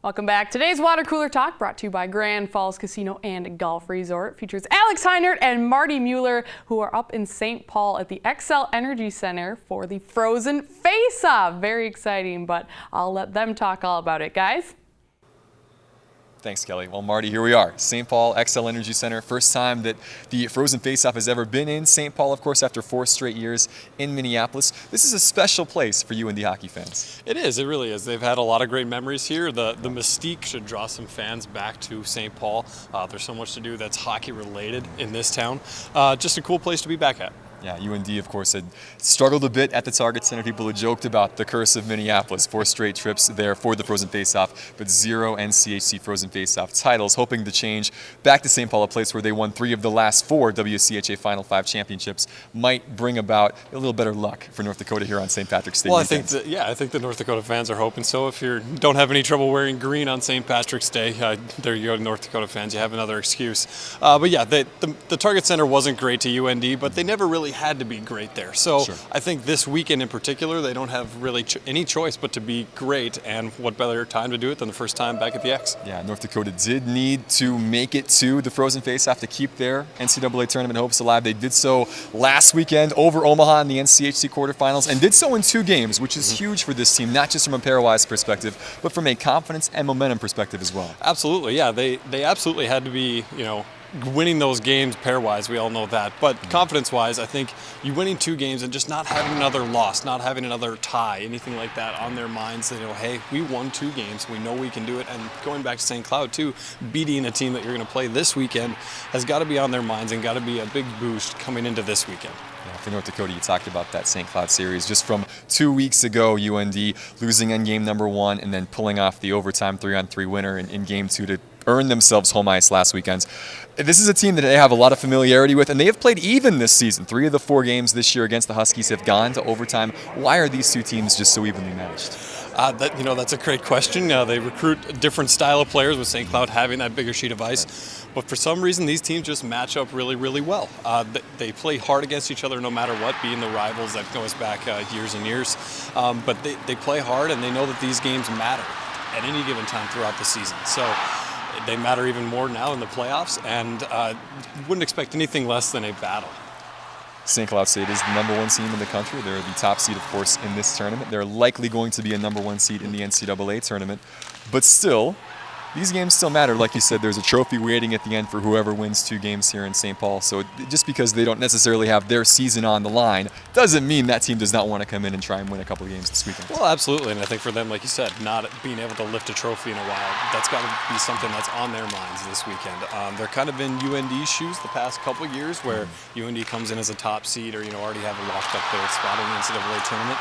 Welcome back. Today's Water Cooler Talk brought to you by Grand Falls Casino and Golf Resort features Alex and Marty Mueller, who are up in St. Paul at the Xcel Energy Center for the Frozen Face-Off. Very exciting, but I'll let them talk all about it. Guys? Thanks, Kelly. Well, Marty, here we are. St. Paul, Xcel Energy Center. First time that the Frozen Face-Off has ever been in St. Paul, of course, after 4 straight years in Minneapolis. This is a special place for UND hockey fans. It is. It really is. They've had a lot of great memories here. The mystique should draw some fans back to St. Paul. There's so much to do that's hockey-related in this town. Just a cool place to be back at. Yeah, UND, of course, had struggled a bit at the Target Center. People had joked about the curse of Minneapolis. 4 straight trips there for the Frozen Face-Off, but 0 NCHC Frozen Face-Off titles. Hoping to change back to St. Paul, a place where they won 3 of the last 4 WCHA Final 5 championships, might bring about a little better luck for North Dakota here on St. Patrick's Day. Well, I think the North Dakota fans are hoping so. If you don't have any trouble wearing green on St. Patrick's Day, there you go, North Dakota fans. You have another excuse. But yeah, the Target Center wasn't great to UND, but they never really had to be great there. So sure. I think this weekend in particular, they don't have really any choice but to be great, and what better time to do it than the first time back at the X. Yeah, North Dakota did need to make it to the Frozen Face-Off to keep their NCAA tournament hopes alive. They did so last weekend over Omaha in the NCHC quarterfinals, and did so in 2 games, which is huge for this team, not just from a pairwise perspective, but from a confidence and momentum perspective as well. Absolutely, yeah. They absolutely had to be, winning those games pairwise, we all know that. But confidence-wise, I think you winning 2 games and just not having another loss, not having another tie, anything like that on their minds, they know, hey, we won 2 games, we know we can do it. And going back to St. Cloud too, beating a team that you're going to play this weekend has got to be on their minds and got to be a big boost coming into this weekend. Yeah, for North Dakota, you talked about that St. Cloud series just from 2 weeks ago, UND losing in game number 1 and then pulling off the overtime 3-on-3 winner in game 2 to earn themselves home ice last weekend. This is a team that they have a lot of familiarity with, and they have played even this season. 3 of the 4 games this year against the Huskies have gone to overtime. Why are these 2 teams just so evenly matched? That's a great question. They recruit a different style of players with St. Cloud having that bigger sheet of ice. Right. But for some reason, these teams just match up really, really well. They play hard against each other no matter what, being the rivals that goes back years and years. But they play hard, and they know that these games matter at any given time throughout the season. So they matter even more now in the playoffs, and wouldn't expect anything less than a battle. St. Cloud State is the #1 seed in the country. They're the top seed, of course, in this tournament. They're likely going to be a #1 seed in the NCAA tournament. But still, these games still matter. Like you said, there's a trophy waiting at the end for whoever wins 2 games here in St. Paul. So just because they don't necessarily have their season on the line doesn't mean that team does not want to come in and try and win a couple of games this weekend. Well, absolutely. And I think for them, like you said, not being able to lift a trophy in a while, that's got to be something that's on their minds this weekend. They're kind of in UND's shoes the past couple of years, where UND comes in as a top seed or already have a locked up their spot in the NCAA tournament.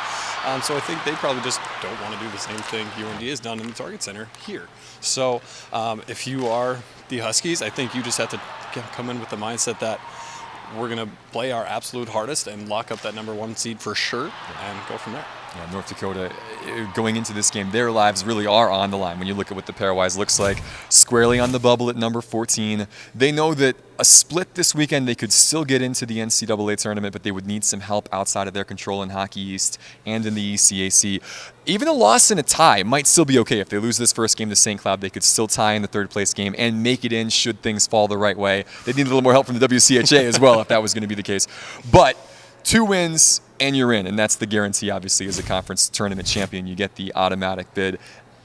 So I think they probably just don't want to do the same thing UND has done in the Target Center here. So if you are the Huskies, I think you just have to come in with the mindset that we're going to play our absolute hardest and lock up that #1 seed for sure and go from there. Yeah, North Dakota, going into this game, their lives really are on the line. When you look at what the pairwise looks like, squarely on the bubble at number 14. They know that a split this weekend, they could still get into the NCAA tournament, but they would need some help outside of their control in Hockey East and in the ECAC. Even a loss and a tie might still be okay. If they lose this first game to St. Cloud, they could still tie in the 3rd place game and make it in should things fall the right way. They need a little more help from the WCHA as well if that was going to be the case. But 2 wins and you're in, and that's the guarantee, obviously, as a conference tournament champion. You get the automatic bid.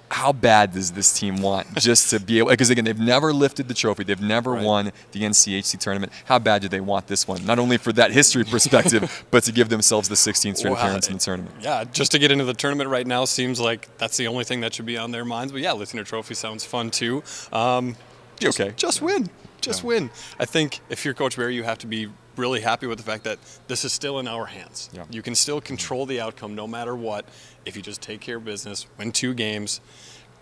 How bad does this team want just to be able, because again, they've never lifted the trophy, they've never won the NCHC tournament. How bad do they want this one? Not only for that history perspective, but to give themselves the 16th straight appearance in the tournament. Yeah, just to get into the tournament right now seems like that's the only thing that should be on their minds. But yeah, lifting a trophy sounds fun too. Just win. Just win. I think if you're Coach Barry, you have to be really happy with the fact that this is still in our hands. Yeah. You can still control the outcome no matter what if you just take care of business, win 2 games,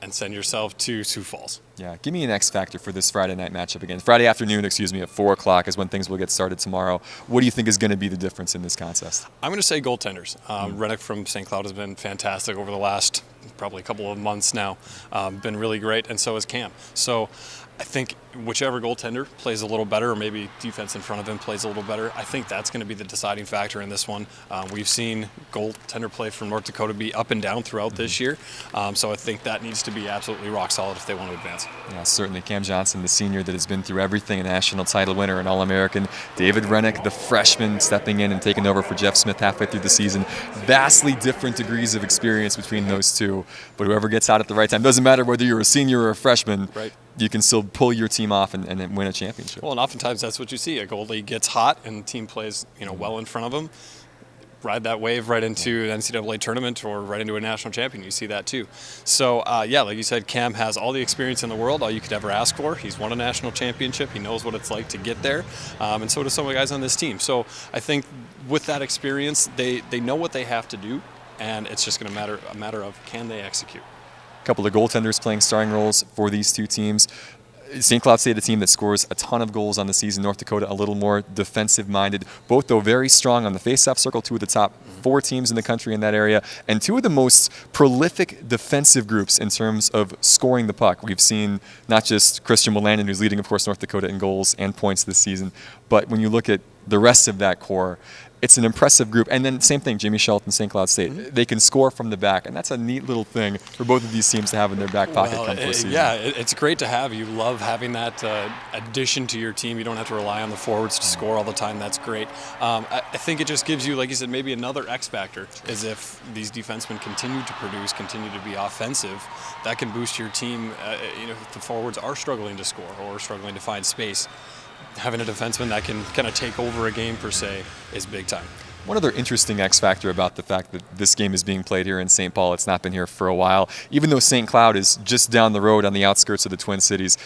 and send yourself to Sioux Falls. Yeah, give me an X factor for this Friday night matchup again. Friday afternoon, at 4 o'clock is when things will get started tomorrow. What do you think is going to be the difference in this contest? I'm going to say goaltenders. Rennick from St. Cloud has been fantastic over the last probably a couple of months now. Been really great, and so has Cam. So I think whichever goaltender plays a little better, or maybe defense in front of him plays a little better, I think that's going to be the deciding factor in this one. We've seen goaltender play from North Dakota be up and down throughout this year, so I think that needs to be absolutely rock solid if they want to advance. Yeah, certainly. Cam Johnson, the senior that has been through everything, a national title winner, an All-American. David Rennick, the freshman, stepping in and taking over for Jeff Smith halfway through the season. Vastly different degrees of experience between those two, but whoever gets out at the right time, doesn't matter whether you're a senior or a freshman, right, you can still pull your team off and then win a championship. Well, and oftentimes that's what you see. A goalie gets hot and the team plays, well in front of them. Ride that wave right into an NCAA tournament or right into a national champion. You see that too. So, yeah, like you said, Cam has all the experience in the world, all you could ever ask for. He's won a national championship. He knows what it's like to get there, and so do some of the guys on this team. So I think with that experience, they know what they have to do, and it's just going to a matter of can they execute. A couple of goaltenders playing starring roles for these two teams. St. Cloud State, a team that scores a ton of goals on the season. North Dakota, a little more defensive-minded. Both, though, very strong on the face-off circle. Two of the top 4 teams in the country in that area, and two of the most prolific defensive groups in terms of scoring the puck. We've seen not just Christian Wolanin, who's leading, of course, North Dakota in goals and points this season, but when you look at the rest of that core, it's an impressive group. And then same thing, Jimmy Shelton, St. Cloud State. They can score from the back, and that's a neat little thing for both of these teams to have in their back pocket come postseason. Yeah, it's great to have. You love having that addition to your team. You don't have to rely on the forwards to score all the time. That's great. I think it just gives you, like you said, maybe another X factor, is if these defensemen continue to produce, continue to be offensive, that can boost your team. If the forwards are struggling to score or struggling to find space, having a defenseman that can kind of take over a game per se is big time. One other interesting X factor about the fact that this game is being played here in St. Paul, it's not been here for a while, even though St. Cloud is just down the road on the outskirts of the Twin Cities,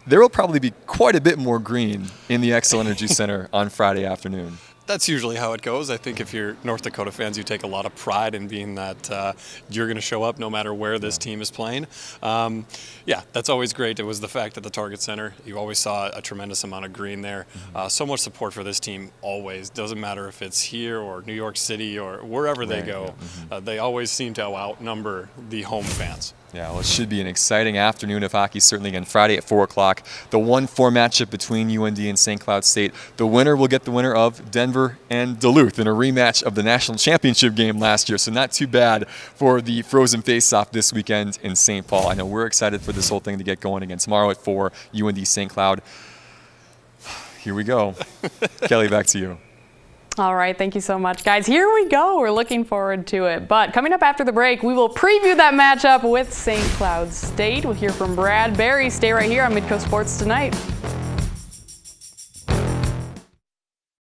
there will probably be quite a bit more green in the Xcel Energy Center on Friday afternoon. That's usually how it goes. I think if you're North Dakota fans, you take a lot of pride in being that you're going to show up no matter where this team is playing. Yeah, that's always great. It was the fact at the Target Center, you always saw a tremendous amount of green there. So much support for this team always. Doesn't matter if it's here or New York City or wherever they go. They always seem to outnumber the home fans. Yeah, well, it should be an exciting afternoon of hockey, certainly again Friday at 4 o'clock. The 1-4 matchup between UND and St. Cloud State. The winner will get the winner of Denver and Duluth in a rematch of the national championship game last year. So not too bad for the Frozen Face-Off this weekend in St. Paul. I know we're excited for this whole thing to get going again. Tomorrow at 4, UND St. Cloud. Here we go. Kelly, back to you. All right, thank you so much, guys. Here we go. We're looking forward to it. But coming up after the break, we will preview that matchup with St. Cloud State. We'll hear from Brad Berry. Stay right here on Midco Sports Tonight.